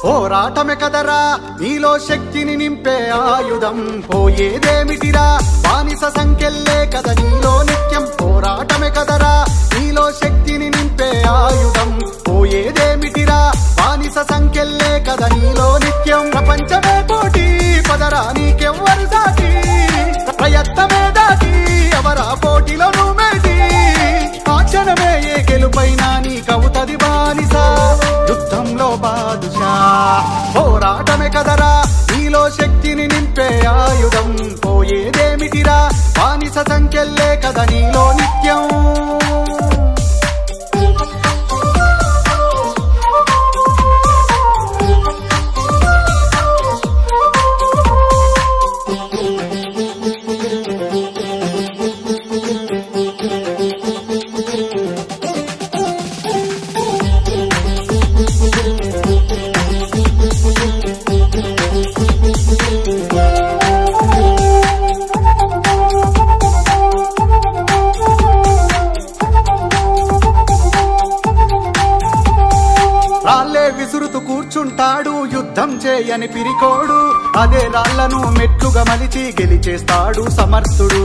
పోరాటమే కదరా నీలో శక్తిని నింపే ఆయుధం, పోయేదేమిటిరా బానిస సంకెళ్ళే కద నీలో నిత్యం. పోరాటమే కదరా నీలో శక్తిని నింపే ఆయుధం, పోయేదేమిటిరా బానిస సంకెళ్ళే కద నీలో నిత్యం. ప్రపంచమే పోటీ పదరా నీకెవ్వరు సాటి, ప్రయత్నమే దాటి ఎవరా పోటీలో నువ్వేటి. ఆ క్షణమే ఏ గెలుపైనా నీకవుతది బానిస, యుద్ధంలో బాదుషా. పోరాటమే కదరా నీలో శక్తిని నింపే ఆయుధం, పోయేదేమిటిరా బానిస సంకెళ్ళే కద నీలో నిత్యం. రాళ్లే విసురుతూ కూర్చుంటాడు యుద్ధం చేయని పిరికోడు, అదే రాళ్లను మెట్లుగా మలిచి గెలిచేస్తాడు సమర్థుడు.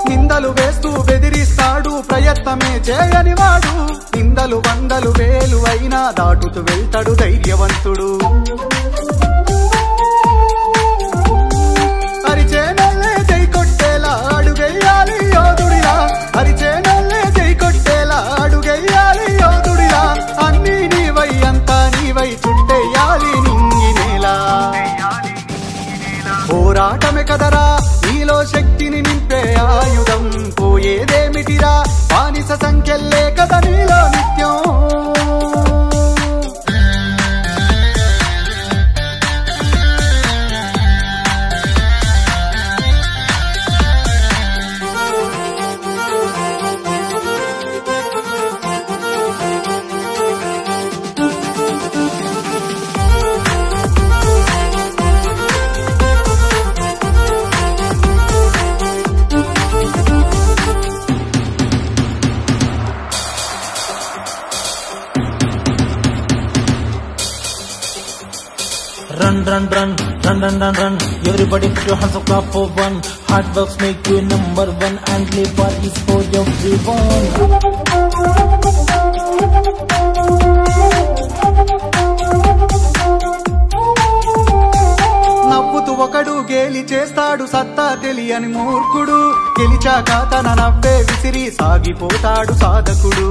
నిందలు వేస్తూ బెదిరిస్తాడు ప్రయత్నమే చేయని వాడు, నిందలు వందలు వేలు అయినా దాటుతూ వెళ్తాడు ధైర్యవంతుడు. అరిచేనల్లే జై కొట్టేలా అడుగెయ్యాలి యోధుడిలా, అరిచేనల్లే జై కొట్టేలా అడుగెయ్యాలి యోధుడిలా. అన్నీ నీవై అంతా నీవై చుట్టేయాలి నింగినేలా. పోరాటమే కదరా నీలో శక్తిని నింపే ఆయుధం, పోయేదేమిటిరా బానిస సంఖ్యల్లే కద నీలో నిత్యం. Run, run, run, run, run, run, run. Everybody put your hands up, clap for one. Hard works make you number one, and labor is for everyone. నవ్వుతూ ఒకడు గేలి చేస్తాడు సత్తా తెలియని మూర్ఖుడు, గెలిచాక తన నవ్వే విసిరి సాగిపోతాడు సాధకుడు.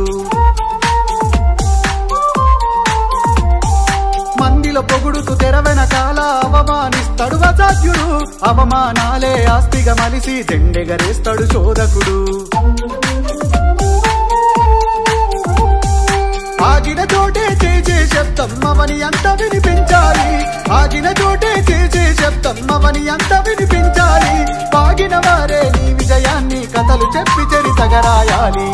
మందిలో పొగుడుతూ తెర వెనకాల అవమానిస్తాడు అసాధ్యుడు, అవమానాలే ఆస్తిగా మలిసి జెండెగరేస్తాడు శోధకుడు. ఆగిన చోటే చేసే శబ్దం అవని అంత వినిపించాలి, ఆగిన చోటే చేసే శబ్దం అవని అంత వినిపించాలి. పాగిన వారే నీ విజయాన్ని కథలు చెప్పి చరితగరాయాలి.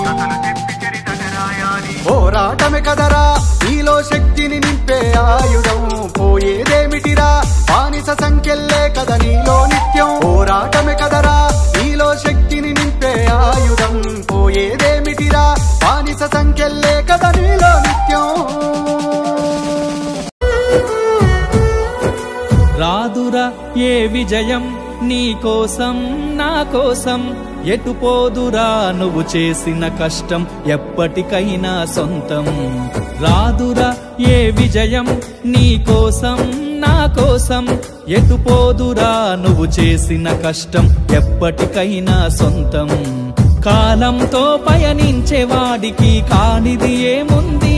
పోరాటమే కదరా నీలో శక్తిని నింపే ఆయుధం, పోయేదేమిటిరా బానిస సంఖ్యల్లే కద నీలో నిత్యం. పోరాటమే కదరా నీలో శక్తిని నింపే ఆయుధం, పోయేదేమిటిరా బానిస సంఖ్యల్లే కద నీలో నిత్యం. రాదురా ఏ విజయం నీ కోసం నా కోసం, ఎటు పోదురా నువ్వు చేసిన కష్టం ఎప్పటికైనా సొంతం. రాదురా ఏ విజయం నీ కోసం నా కోసం, ఎటు పోదురా నువ్వు చేసిన కష్టం ఎప్పటికైనా సొంతం. కాలంతో పయనించే వాడికి కానిది ఏముంది,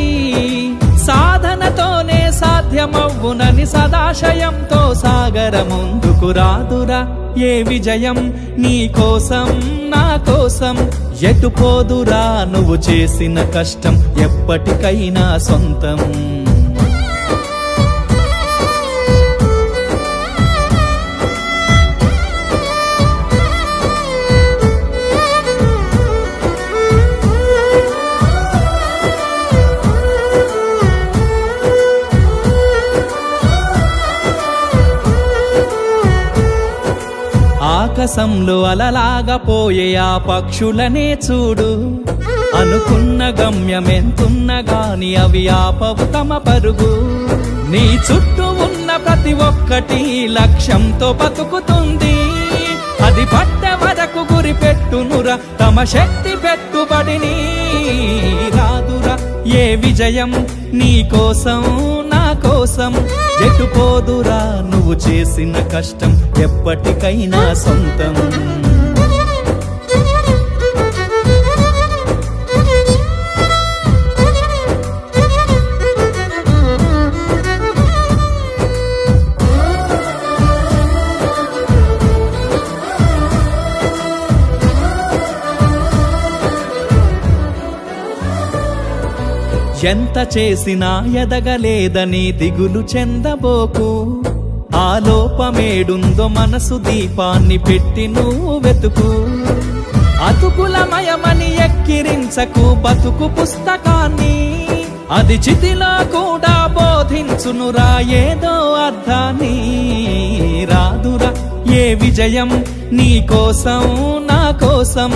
సాధనతోనే సాధ్యమవ్వునని సదాశయంతో సాగర ముందుకు. రాదురా ఏ విజయం నీ కోసం నా కోసం, ఎటు పోదురా నువ్వు చేసిన కష్టం ఎప్పటికైనా సొంతం. ఆకాశంలో అలలాగా పోయే ఆ పక్షులనే చూడు అనుకున్న గమ్యమెంతున్న గాని అవి ఆపవు తమ పరుగు నీ చుట్టూ ఉన్న ప్రతి ఒక్కటి లక్ష్యంతో బతుకుతుంది అది పడ్డ వరకు గురి పెట్టునురా తమ శక్తి పెట్టుబడిని రాదురా ఏ విజయం నీ కోసం నా కోసం ఎటుపోదురా నువ్వు చేసిన కష్టం ఎప్పటికైనా సొంతం ఎంత చేసినా ఎదగలేదని దిగులు చెందబోకు ఆ లోపమేడుందో మనసు దీపాన్ని పెట్టి నువ్వు వెతుకు అతుకులమయమని ఎక్కిరించకు బతుకు పుస్తకాన్ని అది చితిలో కూడా బోధించునురా ఏదో అర్థాన్ని రాదురా ఏ విజయం నీ కోసం నా కోసం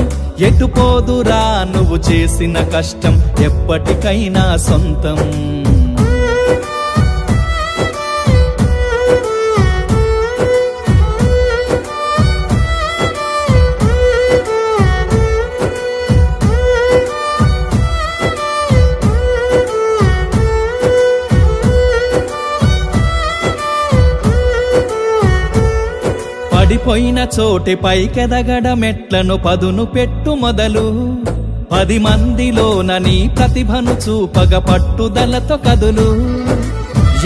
ఎటుపోదురా నువ్వు చేసిన కష్టం ఎప్పటికైనా సొంతం పడిపోయిన చోటి పైకెదగడ మెట్లను పదును పెట్టు మొదలు 10 మందిలోన నీ ప్రతిభను చూపగ పట్టుదలతో కదులు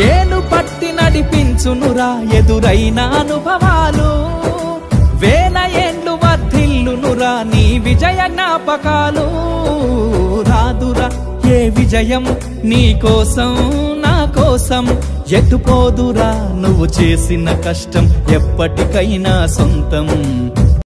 ఏలు పట్టి నడిపించునురా ఎదురైన అనుభవాలు వేల ఏండ్లు వర్ధిల్లునురా నీ విజయ జ్ఞాపకాలు రాదురా ఏ విజయం నీ కోసం నా కోసం ఎటుపోదురా నువ్వు చేసిన కష్టం ఎప్పటికైనా సొంతం